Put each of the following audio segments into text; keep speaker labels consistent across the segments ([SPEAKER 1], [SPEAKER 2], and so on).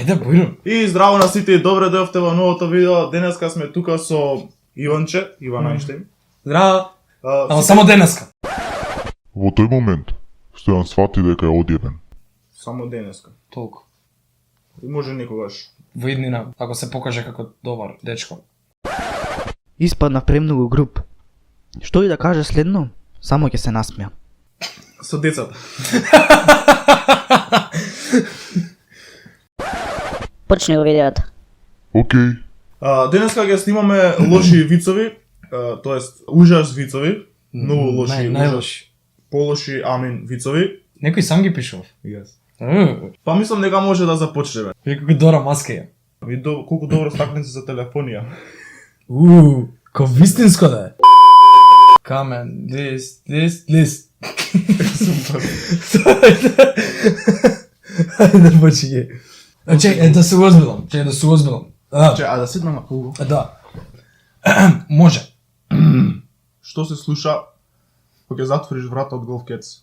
[SPEAKER 1] Ајде, Бојро.
[SPEAKER 2] И здраво на сите и добре дојавте во новото видео. Денеска сме тука со Иванче, Иван Ајнштейн.
[SPEAKER 1] Здраво. Ама само денеска.
[SPEAKER 3] Во тој момент, Стојан свати дека е одјебен.
[SPEAKER 2] Само денеска.
[SPEAKER 1] Толку.
[SPEAKER 2] И може некогаш.
[SPEAKER 1] Во иднина, ако се покаже како добар дечко.
[SPEAKER 4] Испадна премногу груб. Што и да каже следно, само ќе се насмеа.
[SPEAKER 2] Со децата.
[SPEAKER 5] Почни го видеото.
[SPEAKER 3] Океј,
[SPEAKER 2] Денеска ќе снимаме лоши вицови, тоест ужас вицови, многу лоши,
[SPEAKER 1] Најлоши.
[SPEAKER 2] полоши, амин вицови.
[SPEAKER 1] Некој сам ги пишува.
[SPEAKER 2] Yes. Па мислам дека може да започнеме.
[SPEAKER 1] Вие како Дора Маска ја.
[SPEAKER 2] Видо колку добро стакленци за телефонија.
[SPEAKER 1] Ко вистинско да е. Камен, this. Ајде почиње. Чеј, да се озбилам.
[SPEAKER 2] Че, да седнам на полу.
[SPEAKER 1] Да. Може.
[SPEAKER 2] Што се слуша кога ќе затвориш врата од Golf Cats?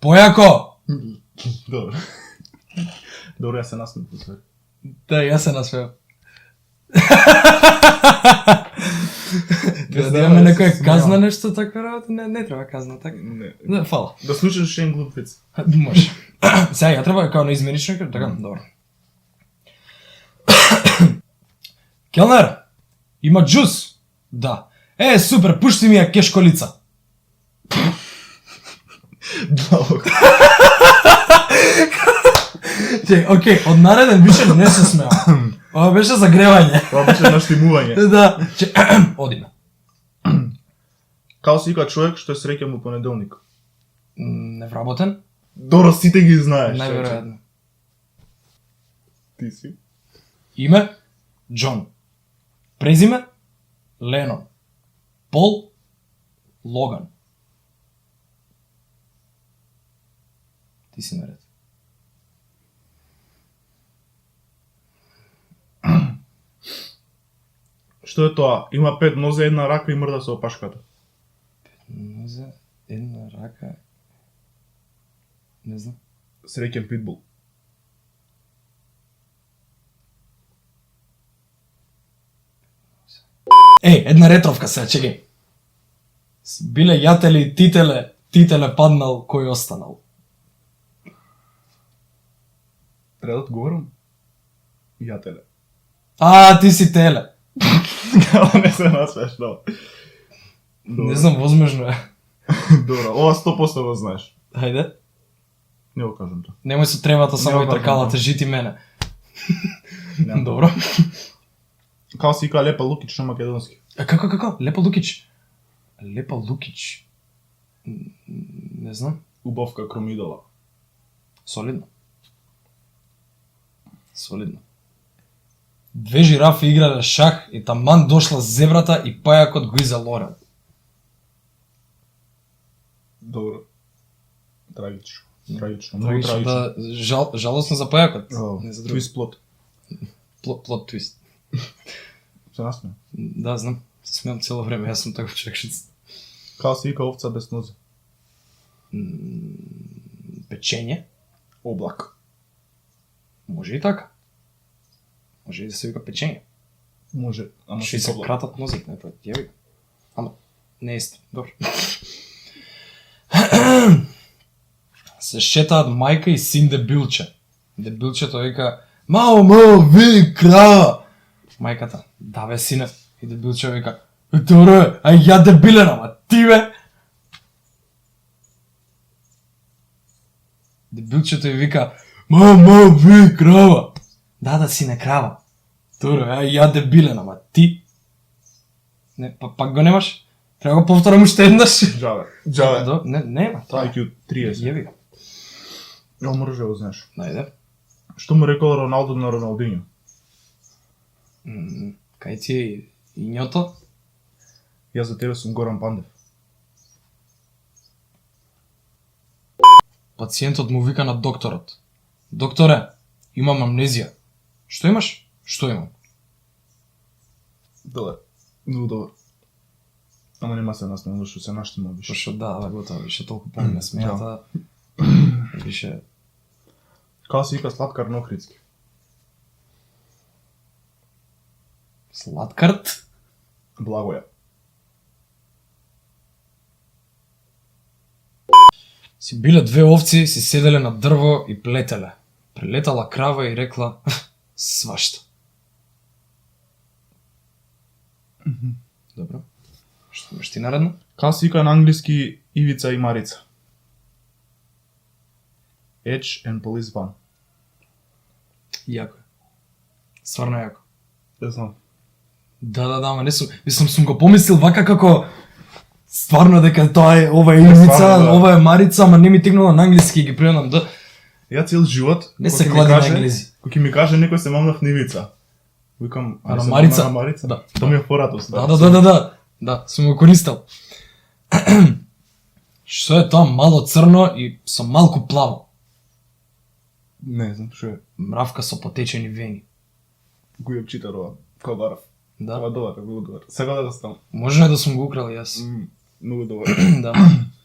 [SPEAKER 1] Појако.
[SPEAKER 2] Добро. Добро, ја се насмех после.
[SPEAKER 1] Да, јас се насмеав. Да имаме некоја казна нешто таква работа? Не треба казна, така? Не, фала.
[SPEAKER 2] Да слушаш Шен глуп виц.
[SPEAKER 1] Може. Сега ја треба као на изменично, така, добро. Келнер, има джус? Да. Супер, пушти ми ја кешколица.
[SPEAKER 2] Длабок.
[SPEAKER 1] Океј, од нареден више не се смеам. Ова беше загревање.
[SPEAKER 2] Тоа беше наштимување.
[SPEAKER 1] Да. Одиме.
[SPEAKER 2] Као се вика човек што е среќен во понеделник.
[SPEAKER 1] Невработен?
[SPEAKER 2] Добро, сите ги знаеш.
[SPEAKER 1] Најверојатно.
[SPEAKER 2] Ти си.
[SPEAKER 1] Име? Џон. Презиме? Ленон. Пол? Логан. Ти си наред.
[SPEAKER 2] Што е тоа? Има 5 нозе, една рака и мрда со опашката.
[SPEAKER 1] Нозе, една рака... Не знам.
[SPEAKER 2] Среќен питбул.
[SPEAKER 1] Една ретровка се, чекај. Биле јателе, тителе паднал, кој останал.
[SPEAKER 2] Треба да одговорам? Јателе.
[SPEAKER 1] Ти си теле.
[SPEAKER 2] Не се насмешно.
[SPEAKER 1] Не знам, возможно е.
[SPEAKER 2] Добро, ова 100% го знаеш.
[SPEAKER 1] Хајде.
[SPEAKER 2] Не го кажам тоа.
[SPEAKER 1] Немој со тревата само
[SPEAKER 2] Не
[SPEAKER 1] и
[SPEAKER 2] го
[SPEAKER 1] тркалата,
[SPEAKER 2] кажам.
[SPEAKER 1] жити мене.
[SPEAKER 2] Нема.
[SPEAKER 1] Добро.
[SPEAKER 2] Као се вика Лепа Лукич на македонски.
[SPEAKER 1] Како? Лепа Лукич. Лепа Лукич. Не знам.
[SPEAKER 2] Убавка кромидола.
[SPEAKER 1] Солидно. Две жирафи играле шах и таман дошла зебрата и пајакот го изалорел.
[SPEAKER 2] Добро. Трагично. Многу
[SPEAKER 1] Трагично,
[SPEAKER 2] трагично.
[SPEAKER 1] да, жалосно за пајакот. Не за друго.
[SPEAKER 2] Твист плот.
[SPEAKER 1] Плот твист.
[SPEAKER 2] Се насмеа.
[SPEAKER 1] Да, знам. Се смеам цело време, јас сум таков човекшиц.
[SPEAKER 2] Као се вика овца без нозе.
[SPEAKER 1] Печење?
[SPEAKER 2] Облак.
[SPEAKER 1] Може и така. Може и да се вика печење.
[SPEAKER 2] Може, ама
[SPEAKER 1] Што и
[SPEAKER 2] си
[SPEAKER 1] се
[SPEAKER 2] облак.
[SPEAKER 1] кратат нозите, не прави. Ја вика. Ама, не е истина. Добро. Се шетаат мајка и син дебилче. Дебилчето вика: "Мао, види крава!" Мајката: "Да бе, сине." И дебилче вика: "Добре, ај ја дебилен, ама ти бе?" Дебилчето и вика: "Мао, види крава!" Да, сине, крава. Добре, ај ја дебилен, ама ти? Не, пак го немаш? Треба го повторам уште еднаш.
[SPEAKER 2] Джаве.
[SPEAKER 1] Нема, тоа е.
[SPEAKER 2] IQ 30.
[SPEAKER 1] Јеви го.
[SPEAKER 2] Ја може да го знаеш.
[SPEAKER 1] Најде.
[SPEAKER 2] Што му рекол Роналдо на Роналдиньо?
[SPEAKER 1] Кај ти е ињото?
[SPEAKER 2] Јас за тебе сум Горан Пандев.
[SPEAKER 1] Пациентот му вика на докторот: "Докторе, имам амнезија." "Што имаш?" "Што имам?"
[SPEAKER 2] Добре. Многу добро. Ама нема се насмеам, зашто се наштима више.
[SPEAKER 1] Пошто да, готово, више толку помне смејата. Више
[SPEAKER 2] Како се вика Слаткар на Охридски?
[SPEAKER 1] Сладкарт?
[SPEAKER 2] Благоја.
[SPEAKER 1] Си биле две овци, си седеле на дрво и плетеле. Прелетала крава и рекла свашта. Добро. Што имаш ти наредно?
[SPEAKER 2] Како се вика на англиски Ивица и Марица? Edge and Police Van.
[SPEAKER 1] Јако е. Стварно јако.
[SPEAKER 2] Не знам.
[SPEAKER 1] Да, ама не сум, сум го помислил вака како стварно дека тоа е, ова е Ивица,
[SPEAKER 2] стварно, да.
[SPEAKER 1] ова е Марица, ама не ми тегнало на англиски и ги приемам да.
[SPEAKER 2] Ја цел живот
[SPEAKER 1] Не
[SPEAKER 2] кога
[SPEAKER 1] се
[SPEAKER 2] ќе ми
[SPEAKER 1] клади на
[SPEAKER 2] каже-
[SPEAKER 1] англези.
[SPEAKER 2] Кога ќе ми каже некој се мамнав на Ивица. Викам,
[SPEAKER 1] А на
[SPEAKER 2] се
[SPEAKER 1] Марица?
[SPEAKER 2] мамнав на Марица?
[SPEAKER 1] Да.
[SPEAKER 2] Тоа ми е поратост.
[SPEAKER 1] Да. Да, сум го користел. Што е тоа мало црно и со малку плаво?
[SPEAKER 2] Не знам што е.
[SPEAKER 1] Мравка со потечени вени.
[SPEAKER 2] Го ја читар ова. Калдаров. Ова
[SPEAKER 1] Да.
[SPEAKER 2] добар, многу добар. Сега да стам.
[SPEAKER 1] Може да сум го украл јас.
[SPEAKER 2] Многу добар.
[SPEAKER 1] Да.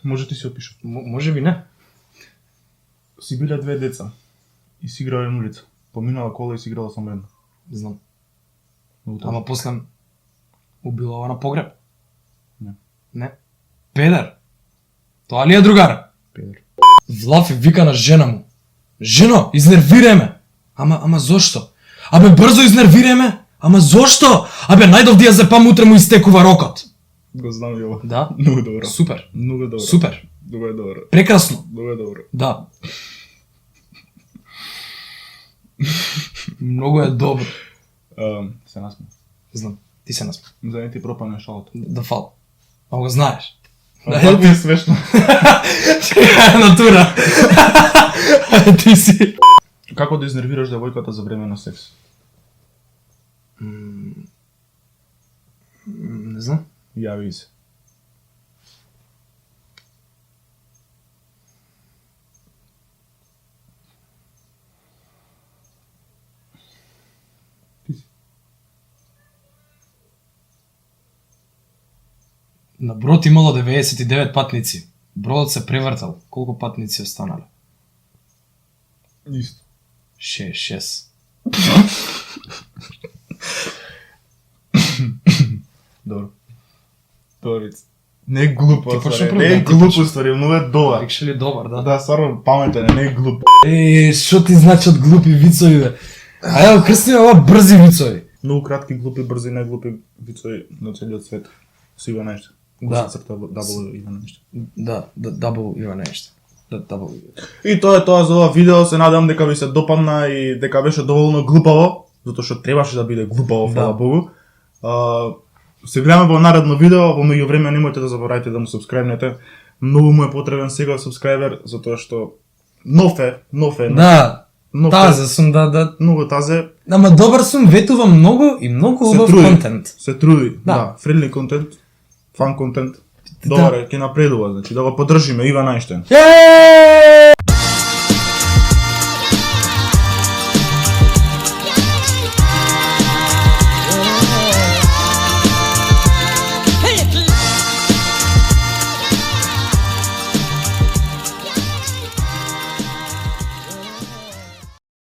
[SPEAKER 2] Може ти си опишам.
[SPEAKER 1] Може би не.
[SPEAKER 2] Си биле две деца и си играле на улица. Поминала кола и си играла само една.
[SPEAKER 1] Знам.
[SPEAKER 2] Многу тажно.
[SPEAKER 1] Ама после убила ова на погреб.
[SPEAKER 2] Не.
[SPEAKER 1] Не. Педер. Тоа ли е другар?
[SPEAKER 2] Педер.
[SPEAKER 1] Влаф и вика на жена му. Жено, изнервирај ме. Ама зошто? Абе брзо изнервирај ме. Ама зошто? Абе најдов да ја зепам утре му истекува рокот.
[SPEAKER 2] Го знам и ова.
[SPEAKER 1] Да.
[SPEAKER 2] Многу добро.
[SPEAKER 1] Супер.
[SPEAKER 2] Многу добро.
[SPEAKER 1] Супер.
[SPEAKER 2] Добро е добро.
[SPEAKER 1] Прекрасно.
[SPEAKER 2] Добро е добро.
[SPEAKER 1] Да. Многу е добро.
[SPEAKER 2] Се насме.
[SPEAKER 1] Знам. Ти се насме.
[SPEAKER 2] За не ти пропане шалото.
[SPEAKER 1] Да фал. А го знаеш.
[SPEAKER 2] Да, пак ми е смешно.
[SPEAKER 1] Натура. Ти си.
[SPEAKER 2] Како да изнервираш девојката за време на секс?
[SPEAKER 1] Не знам.
[SPEAKER 2] Јави се.
[SPEAKER 1] На брод имало 99 патници. Бродот се превртал. Колку патници останале?
[SPEAKER 2] Исто.
[SPEAKER 1] 6.
[SPEAKER 2] Добро. Добриц. Не е глупо,
[SPEAKER 1] Ти почна
[SPEAKER 2] ствари.
[SPEAKER 1] прво,
[SPEAKER 2] Не
[SPEAKER 1] да,
[SPEAKER 2] е
[SPEAKER 1] ти
[SPEAKER 2] глупо,
[SPEAKER 1] почна.
[SPEAKER 2] ствари, многу е добар.
[SPEAKER 1] Екшели е добар, да.
[SPEAKER 2] Да, стварно паметен е, не е глуп.
[SPEAKER 1] Шо ти значат глупи вицови, бе? Ајде, крстиме ова брзи вицови.
[SPEAKER 2] Многу кратки, глупи, брзи, неглупи вицови на целиот свет. Со Ива нешто.
[SPEAKER 1] Да.
[SPEAKER 2] Црта дабл Ива нешто.
[SPEAKER 1] Да, дабл има нешто. Да, дабл.
[SPEAKER 2] И тоа е тоа за ова видео, се надам дека ви се допадна и дека беше доволно глупаво, затоа што требаше да биде глупаво,
[SPEAKER 1] Да.
[SPEAKER 2] фала Богу. Се гледаме во наредно видео, во меѓувреме немојте да заборавате да му сабскрајбнете. Многу му е потребен сега сабскрајбер, затоа што нов е.
[SPEAKER 1] Да,
[SPEAKER 2] нов
[SPEAKER 1] тазе сум, да.
[SPEAKER 2] Многу тазе,
[SPEAKER 1] Ама добар сум, ветува многу и многу
[SPEAKER 2] се
[SPEAKER 1] убав
[SPEAKER 2] труди.
[SPEAKER 1] контент.
[SPEAKER 2] Се труди,
[SPEAKER 1] Да.
[SPEAKER 2] да. Френдли контент, фан контент. Добар е, ќе напредува, значи да го поддржиме Иван Ајнштајн.
[SPEAKER 1] Еее!